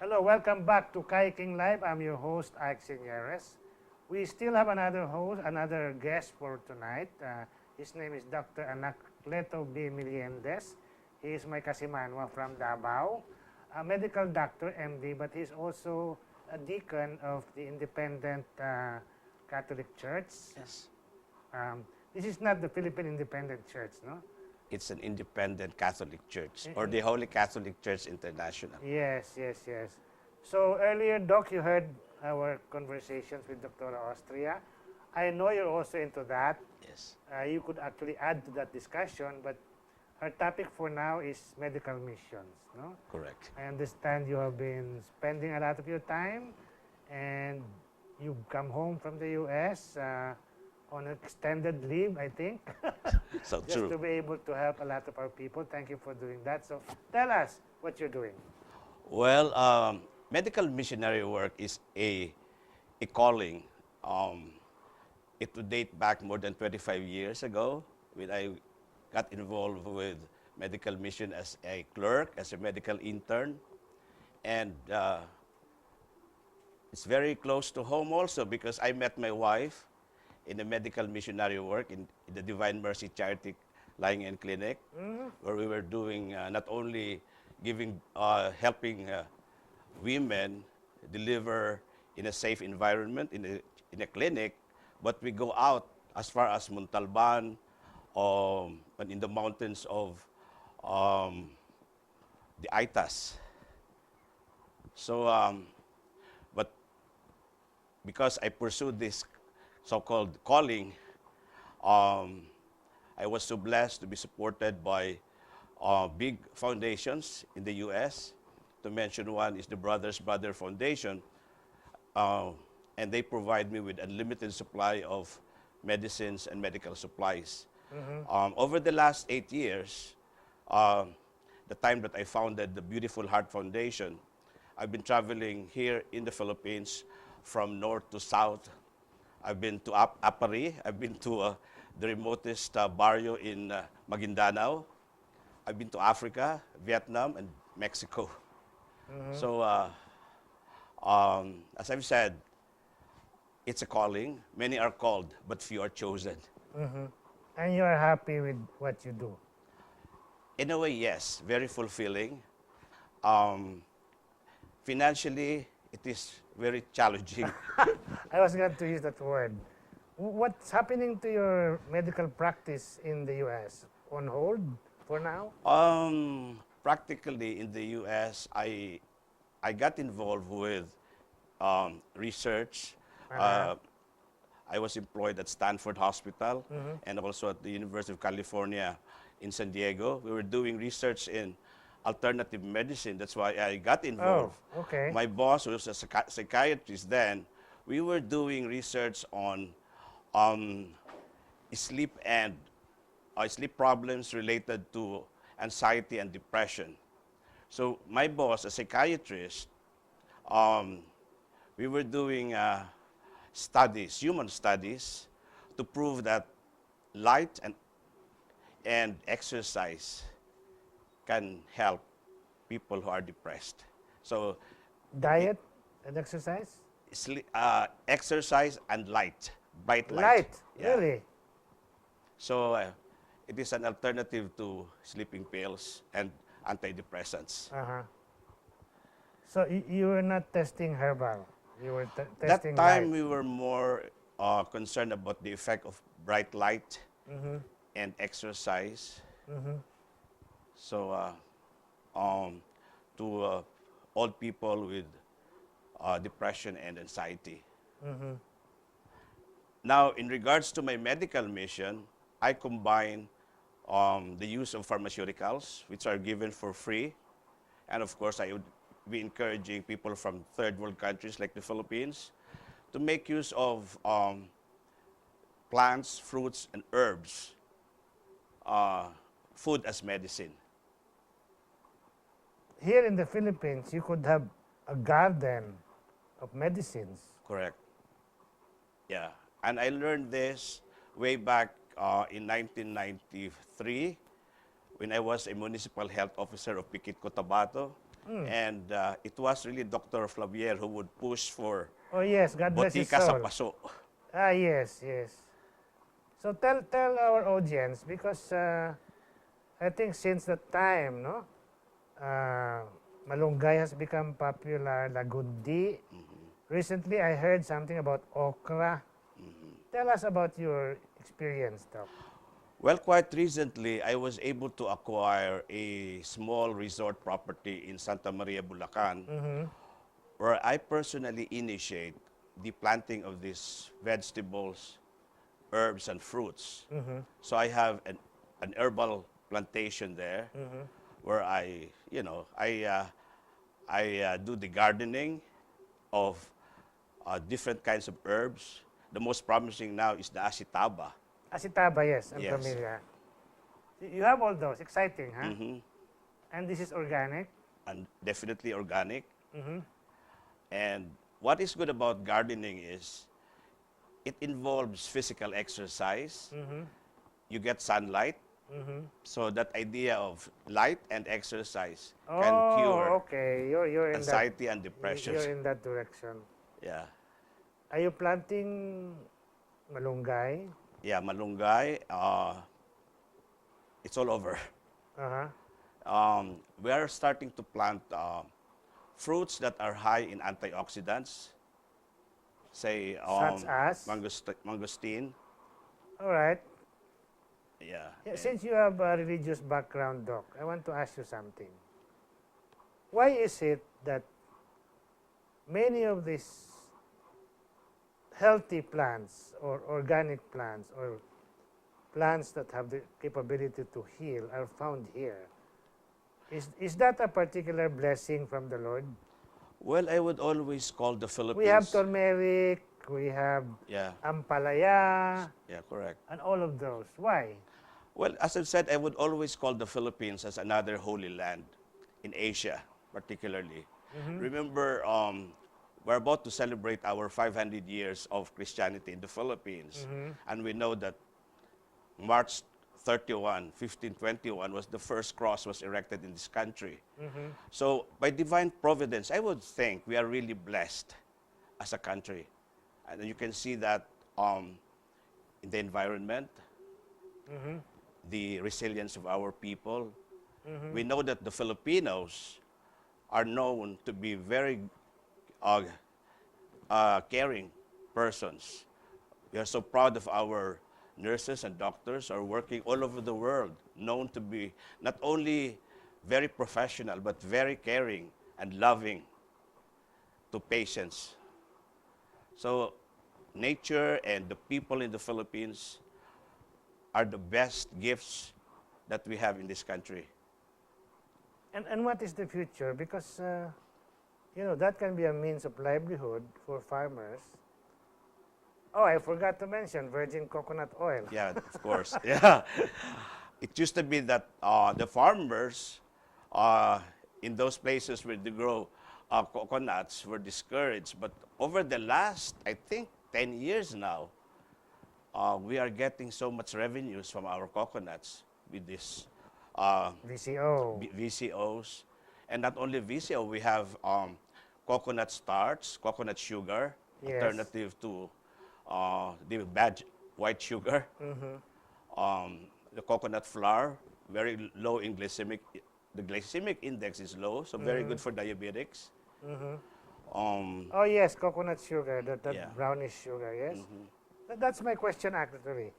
Hello, welcome back to Iking Live. I'm your host, Seneres. We still have another guest for tonight. His name is Dr. Anacleto B. Millendez. He is my kasimanwa from Davao, a medical doctor, MD, but he's also a deacon of the Independent Catholic Church. Yes. This is not the Philippine Independent Church, no? It's an independent Catholic church, or the Holy Catholic Church International. Yes, yes, yes. So earlier, Doc, you heard our conversations with Dr. Austria. I know you're also into that. Yes. You could actually add to that discussion, but our topic for now is medical missions, no? Correct. I understand you have been spending a lot of your time, and you've come home from the U.S. On extended leave, I think. So Just true. to be able to help a lot of our people. Thank you for doing that. So tell us what you're doing. Well, medical missionary work is a calling. It would date back more than 25 years ago when I got involved with medical mission as a clerk, as a medical intern. And it's very close to home also because I met my wife in the medical missionary work in the Divine Mercy Charity Lying in Clinic, where we were doing not only helping women deliver in a safe environment in a clinic, but we go out as far as Montalban, and in the mountains of the Aitas. So, but because I pursued this so-called calling, I was so blessed to be supported by big foundations in the U.S. To mention one is the Brothers Brother Foundation, and they provide me with unlimited supply of medicines and medical supplies. Over the last 8 years, the time that I founded the Beautiful Heart Foundation, I've been traveling here in the Philippines from north to south. I've been to Apari. I've been to the remotest barrio in Maguindanao. I've been to Africa, Vietnam, and Mexico. So, as I've said, it's a calling. Many are called, but few are chosen. And you are happy with what you do. In a way, yes, very fulfilling. Financially, it is very challenging. I was going to use that word. What's happening to your medical practice in the U.S.? On hold for now? Practically in the U.S., I got involved with research. I was employed at Stanford Hospital and also at the University of California in San Diego. We were doing research in alternative medicine. That's why I got involved. Oh, okay. My boss was a psychiatrist then. We were doing research on sleep and sleep problems related to anxiety and depression. So my boss, a psychiatrist, we were doing studies, human studies, to prove that light and exercise can help people who are depressed. So Diet and exercise? exercise and light, bright light. Light, Yeah. really? So it is an alternative to sleeping pills and antidepressants. So you were not testing herbal? You were That testing time light? we were more concerned about the effect of bright light and exercise. So to old people with depression and anxiety. Now, in regards to my medical mission, I combine the use of pharmaceuticals, which are given for free. And of course, I would be encouraging people from third world countries like the Philippines to make use of plants, fruits, and herbs, food as medicine. Here in the Philippines, you could have a garden of medicines. Correct. Yeah. And I learned this way back in 1993 when I was a municipal health officer of Piquit, Cotabato. And it was really Dr. Flavier who would push for Oh yes, God bless his botika sa soul. paso. Ah, yes, yes. So tell our audience, because I think since that time, no, uh, malunggay has become popular, lagundi. Recently, I heard something about okra. Tell us about your experience, Doc. Well, quite recently, I was able to acquire a small resort property in Santa Maria, Bulacan, where I personally initiate the planting of these vegetables, herbs, and fruits. So I have an herbal plantation there where I do the gardening of different kinds of herbs. The most promising now is the asitaba. Asitaba, yes, I'm Yes. familiar. You have all those. Exciting, huh? Mhm. And this is organic. And definitely organic. Mm-hmm. And what is good about gardening is it involves physical exercise. Mm-hmm. You get sunlight. Mm-hmm. So that idea of light and exercise can Oh, cure okay. You're in that anxiety and depression. you're in that direction. Yeah. Are you planting malunggay? Yeah, malunggay. It's all over. Uh-huh. We are starting to plant fruits that are high in antioxidants, say Such as? mangosteen. All right. Yeah. Yeah, since you have a religious background, Doc, I want to ask you something. Why is it that many of these healthy plants or organic plants or plants that have the capability to heal are found here? Is that a particular blessing from the Lord? Well, I would always call the Philippines. We have turmeric, we have Yeah. ampalaya, Yeah, correct. and all of those. Why? Well, as I've said, I would always call the Philippines as another holy land in Asia, particularly. Remember, we're about to celebrate our 500 years of Christianity in the Philippines. And we know that March 31, 1521 was the first cross was erected in this country. So by divine providence, I would think we are really blessed as a country. And you can see that in the environment, the resilience of our people. We know that the Filipinos are known to be very caring persons. We are so proud of our nurses and doctors are working all over the world, known to be not only very professional, but very caring and loving to patients. So nature and the people in the Philippines are the best gifts that we have in this country. And what is the future? Because, that can be a means of livelihood for farmers. Oh, I forgot to mention virgin coconut oil. Yeah, of course. Yeah. It used to be that the farmers in those places where they grow coconuts were discouraged. But over the last, I think, 10 years now, we are getting so much revenues from our coconuts with this VCO. VCOs. And not only VCO, we have coconut starch, coconut sugar, Yes. alternative to the bad white sugar. The coconut flour, very low in glycemic. The glycemic index is low, so very good for diabetics. Oh, yes, coconut sugar, that Yeah. brownish sugar, yes? That's my question, actually.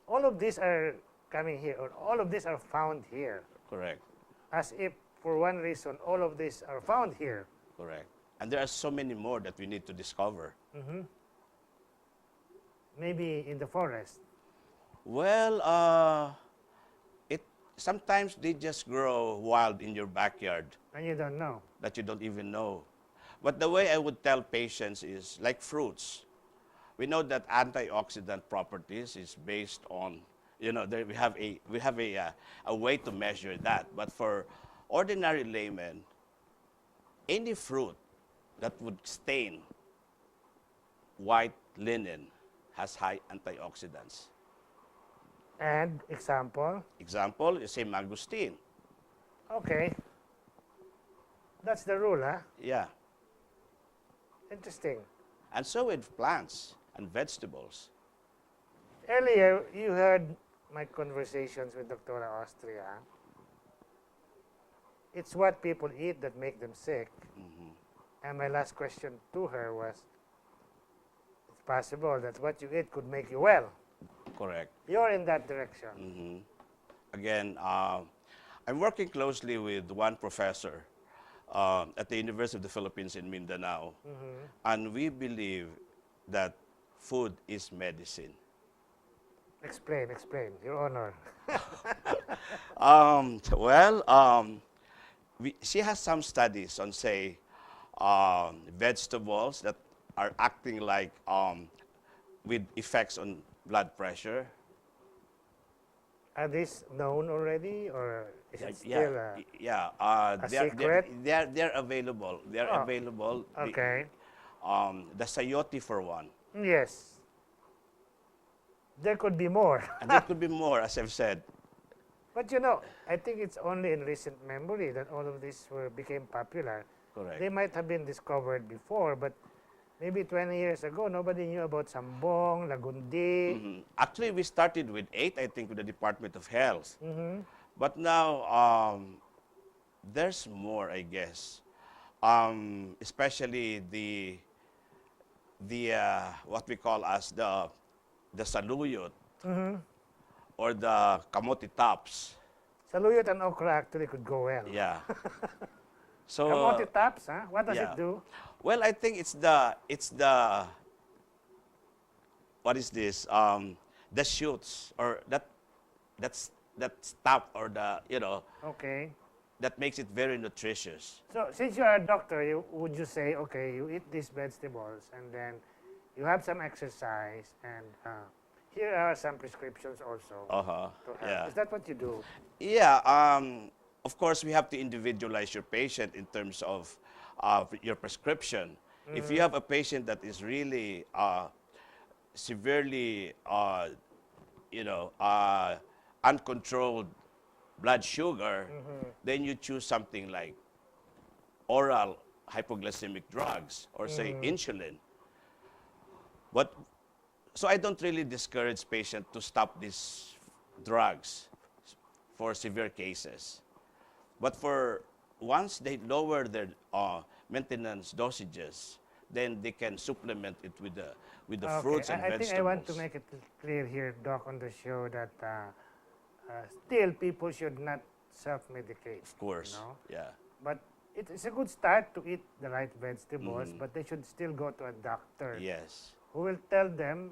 All of these are coming here, or all of these are found here. Correct, As if, for one reason, all of these are found here. correct. And there are so many more that we need to discover. Maybe in the forest. Well, it sometimes they just grow wild in your backyard And you don't know. that you don't even know. But the way I would tell patients is like fruits. We know that antioxidant properties is based on, we have a way to measure that. But for ordinary laymen, any fruit that would stain white linen has high antioxidants. And example? Example, you say mangosteen. Okay. That's the rule, huh? Yeah. Interesting. And so with plants and vegetables. Earlier, you heard my conversations with Dr. Austria. It's what people eat that make them sick. Mhm. And my last question to her was, it's possible that what you eat could make you well. Correct. You're in that direction. Mhm. Again, I'm working closely with one professor at the University of the Philippines in Mindanao, and we believe that food is medicine. Explain, Your Honor. Well, she has some studies on, say, vegetables that are acting like with effects on blood pressure. Are these known already, or is it Yeah, still yeah. a secret? They're available. They're Oh, available. okay. The sayote for one, Yes. There could be more. and there could be more, as I've said. But I think it's only in recent memory that all of these became popular. Correct. They might have been discovered before, but maybe 20 years ago, nobody knew about sambong, lagundi. Actually, we started with 8, I think, with the Department of Health. Mm-hmm. But now there's more, I guess. Especially the what we call as the saluyot Mm-hmm. or the kamote tops. Saluyot and okra actually could go well. Yeah. So Kamote tops, huh? What does yeah. it do? Well, I think it's the what is this? The shoots or that stuff or the Okay. that makes it very nutritious. So since you are a doctor, would you say, okay, you eat these vegetables and then you have some exercise and here are some prescriptions also Uh-huh. to help. Yeah. Is that what you do? Yeah. Of course, we have to individualize your patient in terms of your prescription. If you have a patient that is really severely, uncontrolled blood sugar, then you choose something like oral hypoglycemic drugs or say insulin. But so I don't really discourage patients to stop these drugs for severe cases. But for once they lower their maintenance dosages, then they can supplement it with the fruits and I vegetables. think I want to make it clear here, Doc, on the show that still people should not self-medicate. Of course, yeah. But it's a good start to eat the right vegetables, but they should still go to a doctor Yes. who will tell them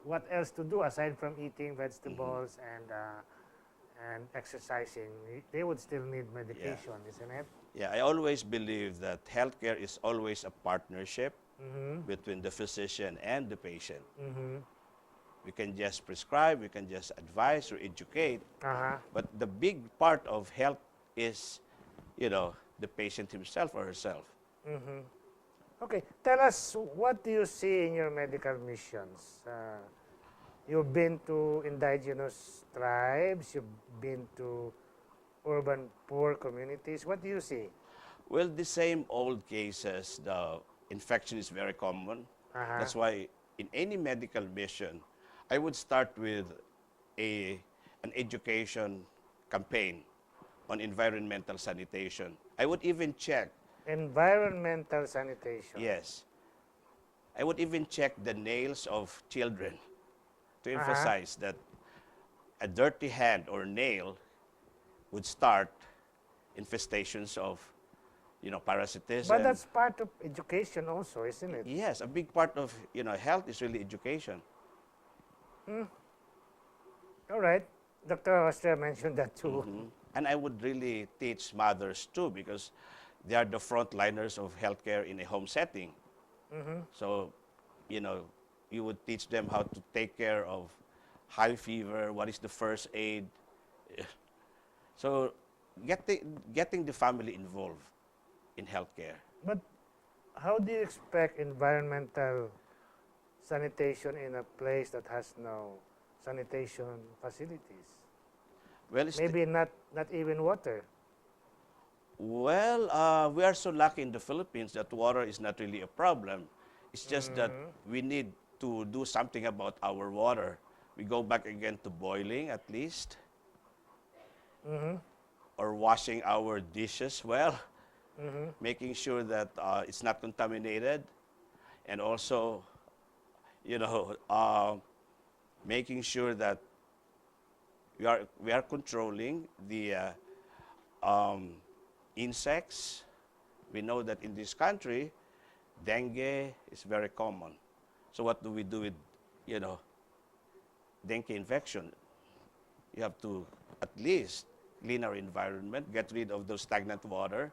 what else to do aside from eating vegetables and exercising. They would still need medication, isn't it? Yeah, I always believe that healthcare is always a partnership between the physician and the patient. We can just prescribe, we can just advise or educate, Uh-huh. but the big part of health is, the patient himself or herself. Okay, tell us, what do you see in your medical missions? You've been to indigenous tribes, you've been to urban poor communities. What do you see? Well, the same old cases, the infection is very common. Uh-huh. That's why in any medical mission, I would start with an education campaign on environmental sanitation. I would even check, Environmental sanitation. yes, I would even check the nails of children to emphasize that a dirty hand or nail would start infestations of, parasitism. But that's part of education also, isn't it? Yes, a big part of, health is really education. All right. Dr. Austria mentioned that too. And I would really teach mothers too, because they are the frontliners of healthcare in a home setting. So, you would teach them how to take care of high fever, what is the first aid. So, getting the family involved in healthcare. But how do you expect environmental sanitation in a place that has no sanitation facilities? Well, it's Maybe not even water. Well, we are so lucky in the Philippines that water is not really a problem. It's just that we need to do something about our water. We go back again to boiling at least, or washing our dishes well, making sure that it's not contaminated, and also, you know, making sure that we are controlling the insects. We know that in this country, dengue is very common. So what do we do with, you know, dengue infection? You have to at least clean our environment, get rid of those stagnant water.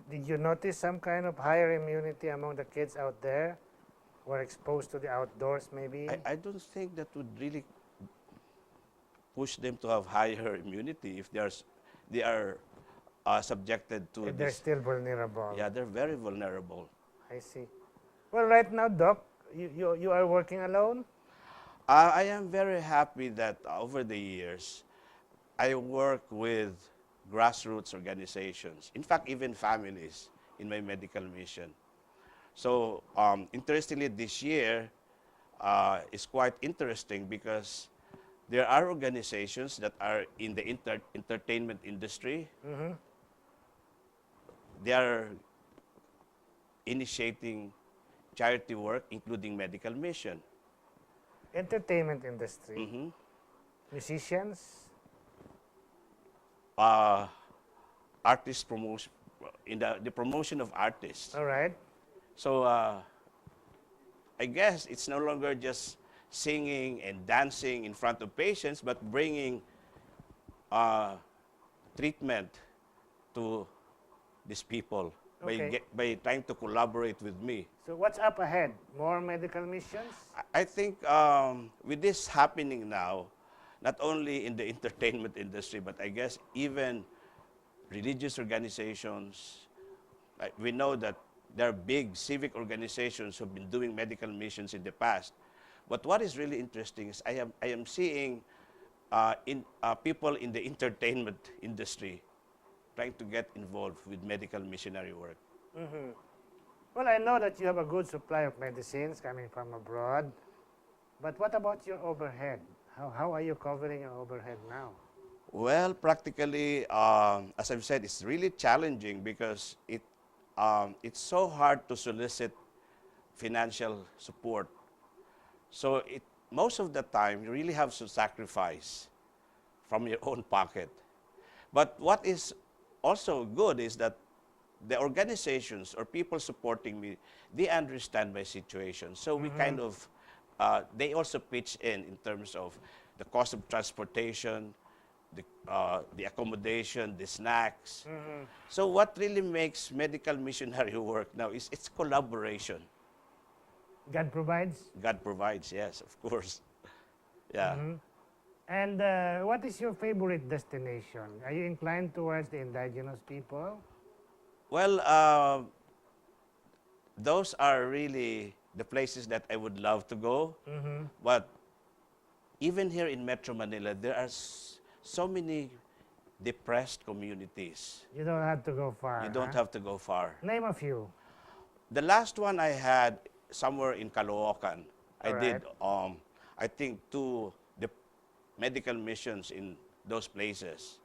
Did you notice some kind of higher immunity among the kids out there who are exposed to the outdoors maybe? I don't think that would really push them to have higher immunity if they are subjected to They're this. still vulnerable. Yeah, they're very vulnerable. I see. Well, right now, Doc, you are working alone? I am very happy that over the years, I work with grassroots organizations, in fact, even families in my medical mission. So, interestingly, this year is quite interesting because there are organizations that are in the entertainment industry. They are initiating charity work, including medical mission. Entertainment industry. Musicians? Artist promotion, in the promotion of artists. All right. So I guess it's no longer just singing and dancing in front of patients, but bringing treatment to these people Okay. by trying to collaborate with me. So what's up ahead? More medical missions? I think with this happening now, not only in the entertainment industry, but I guess even religious organizations, we know that there are big civic organizations who have been doing medical missions in the past. But what is really interesting is I am seeing people in the entertainment industry trying to get involved with medical missionary work. Well, I know that you have a good supply of medicines coming from abroad. But what about your overhead? How are you covering your overhead now? Well, practically, as I've said, it's really challenging because it's so hard to solicit financial support. So most of the time, you really have to sacrifice from your own pocket. But what is also good is that the organizations or people supporting me, they understand my situation. So we kind of, they also pitch in terms of the cost of transportation, the accommodation, the snacks. So what really makes medical missionary work now is it's collaboration. God provides? God provides, yes, of course. Yeah. And what is your favorite destination? Are you inclined towards the indigenous people? Well, those are really the places that I would love to go. But even here in Metro Manila, there are so many depressed communities. You don't have to go far. You don't have to go far. Name a few. The last one I had somewhere in Caloocan. I All did, I think, 2 medical missions in those places.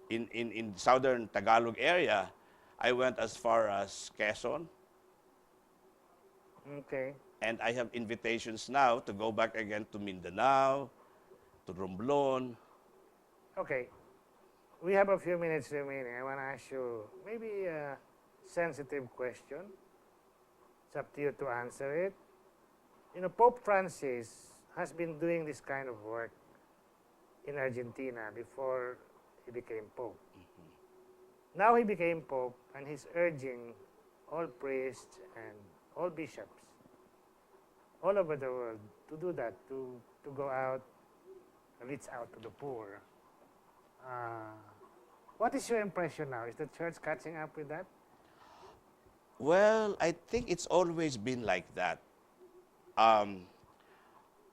In southern Tagalog area, I went as far as Quezon, Okay. and I have invitations now to go back again to Mindanao, to Romblon. Okay. We have a few minutes remaining. I want to ask you maybe a sensitive question. It's up to you to answer it. You know, Pope Francis has been doing this kind of work in Argentina before he became Pope. Now he became Pope, and he's urging all priests and all bishops all over the world to do that, to go out, reach out to the poor. What is your impression now? Is the church catching up with that? Well, I think it's always been like that.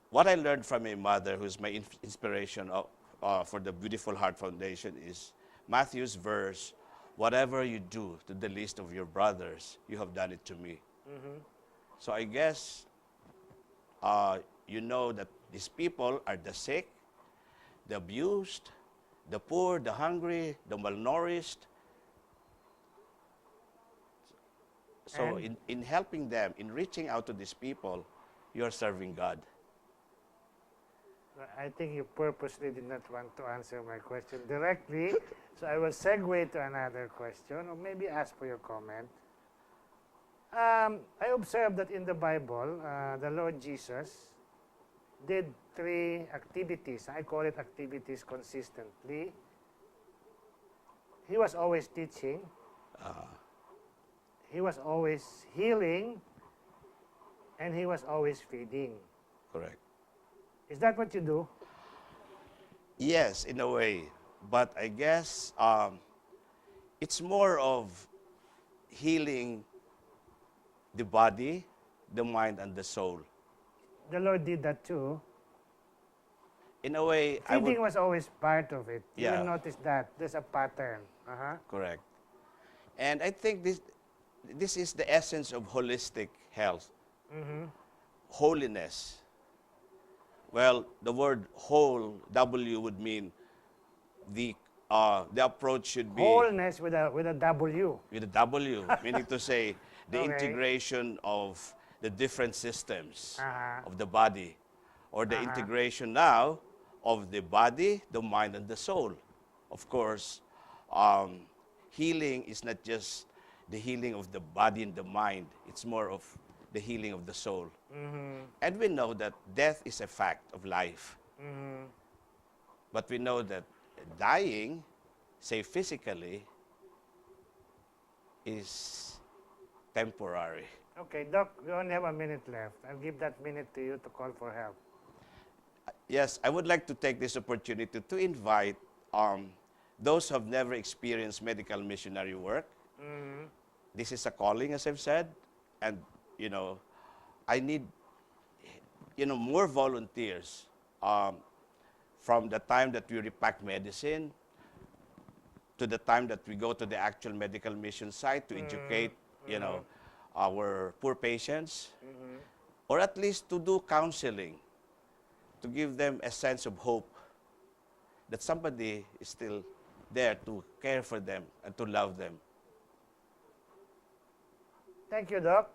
what I learned from my mother, who's my inspiration for the Beautiful Heart Foundation, is Matthew's verse, whatever you do to the least of your brothers, you have done it to me. So I guess you know that these people are the sick, the abused, the poor, the hungry, the malnourished. So And- in helping them, in reaching out to these people, you're serving God. I think you purposely did not want to answer my question directly, so I will segue to another question, or maybe ask for your comment. I observed that in the Bible, the Lord Jesus did 3 activities. I call it activities consistently. He was always teaching. He was always healing. And he was always feeding. Correct. Is that what you do? Yes, in a way. But I guess it's more of healing the body, the mind, and the soul. The Lord did that too. In a way, I would... Feeding was always part of it. You Yeah. will notice that. There's a pattern. Correct. And I think this is the essence of holistic health. Holiness. Well, the word whole, W, would mean the approach should be Wholeness with a W. with a W, meaning to say the Okay. integration of the different systems Uh-huh. of the body, or the integration now of the body, the mind, and the soul. Of course, healing is not just the healing of the body and the mind, it's more of the healing of the soul. And we know that death is a fact of life. But we know that dying, say physically, is temporary. Okay, Doc, we only have a minute left. I'll give that minute to you to call for help. Yes, I would like to take this opportunity to invite those who have never experienced medical missionary work. This is a calling, as I've said, and I need more volunteers from the time that we repack medicine to the time that we go to the actual medical mission site to educate our poor patients, or at least to do counseling, to give them a sense of hope that somebody is still there to care for them and to love them. Thank you, Doc.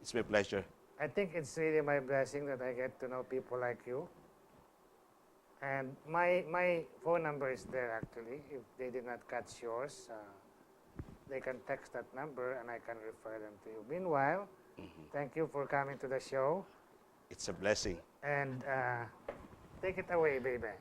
It's my pleasure. I think it's really my blessing that I get to know people like you. And my phone number is there, actually. If they did not catch yours, they can text that number and I can refer them to you. Meanwhile, thank you for coming to the show. It's a blessing. And take it away, baby.